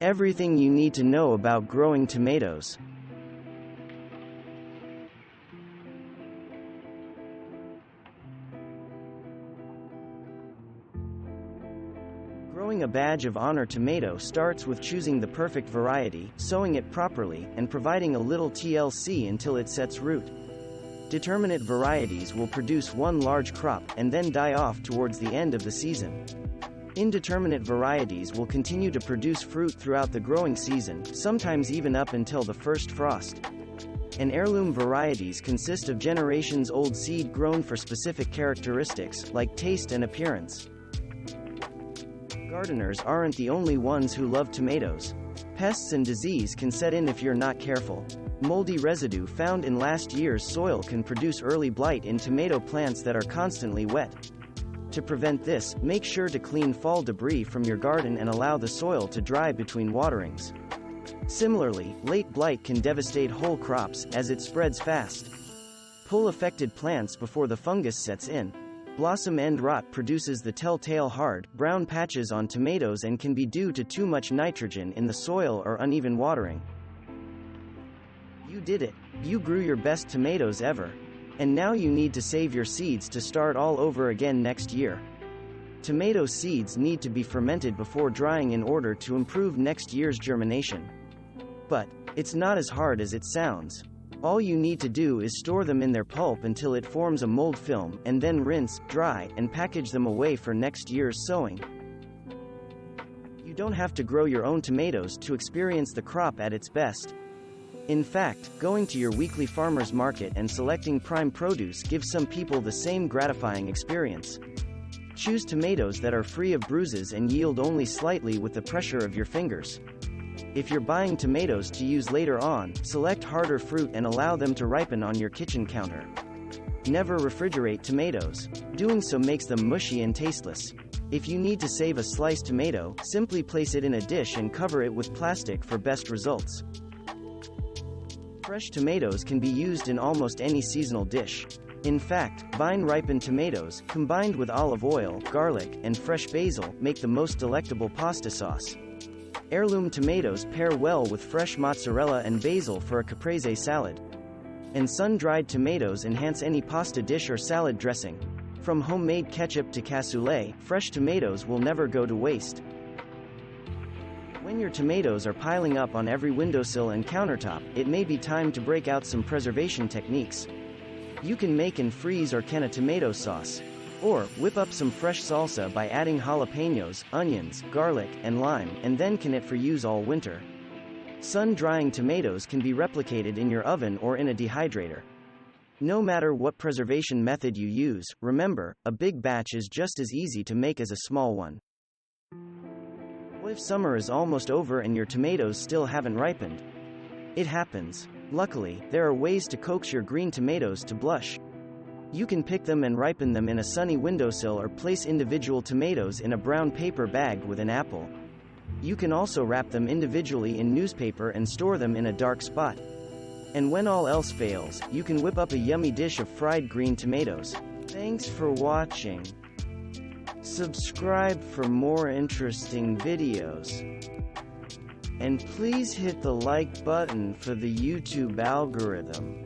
Everything you need to know about growing tomatoes. Growing a badge of honor tomato starts with choosing the perfect variety, sowing it properly, and providing a little TLC until it sets root. Determinate varieties will produce one large crop, and then die off towards the end of the season. Indeterminate varieties will continue to produce fruit throughout the growing season, sometimes even up until the first frost. And heirloom varieties consist of generations-old seed grown for specific characteristics, like taste and appearance. Gardeners aren't the only ones who love tomatoes. Pests and disease can set in if you're not careful. Moldy residue found in last year's soil can produce early blight in tomato plants that are constantly wet. To prevent this, make sure to clean fall debris from your garden and allow the soil to dry between waterings. Similarly, late blight can devastate whole crops, as it spreads fast. Pull affected plants before the fungus sets in. Blossom end rot produces the telltale hard, brown patches on tomatoes and can be due to too much nitrogen in the soil or uneven watering. You did it. You grew your best tomatoes ever. And now you need to save your seeds to start all over again next year. Tomato seeds need to be fermented before drying in order to improve next year's germination. But it's not as hard as it sounds. All you need to do is store them in their pulp until it forms a mold film, and then rinse, dry, and package them away for next year's sowing. You don't have to grow your own tomatoes to experience the crop at its best. In fact, going to your weekly farmer's market and selecting prime produce gives some people the same gratifying experience. Choose tomatoes that are free of bruises and yield only slightly with the pressure of your fingers. If you're buying tomatoes to use later on, select harder fruit and allow them to ripen on your kitchen counter. Never refrigerate tomatoes. Doing so makes them mushy and tasteless. If you need to save a sliced tomato, simply place it in a dish and cover it with plastic for best results. Fresh tomatoes can be used in almost any seasonal dish. In fact, vine-ripened tomatoes, combined with olive oil, garlic, and fresh basil, make the most delectable pasta sauce. Heirloom tomatoes pair well with fresh mozzarella and basil for a caprese salad. And sun-dried tomatoes enhance any pasta dish or salad dressing. From homemade ketchup to cassoulet, fresh tomatoes will never go to waste. When your tomatoes are piling up on every windowsill and countertop, it may be time to break out some preservation techniques. You can make and freeze or can a tomato sauce. Or, whip up some fresh salsa by adding jalapenos, onions, garlic, and lime, and then can it for use all winter. Sun-drying tomatoes can be replicated in your oven or in a dehydrator. No matter what preservation method you use, remember, a big batch is just as easy to make as a small one. What if summer is almost over and your tomatoes still haven't ripened? It happens. Luckily, there are ways to coax your green tomatoes to blush. You can pick them and ripen them in a sunny windowsill or place individual tomatoes in a brown paper bag with an apple. You can also wrap them individually in newspaper and store them in a dark spot. And when all else fails, you can whip up a yummy dish of fried green tomatoes. Thanks for watching. Subscribe for more interesting videos. And please hit the like button for the YouTube algorithm.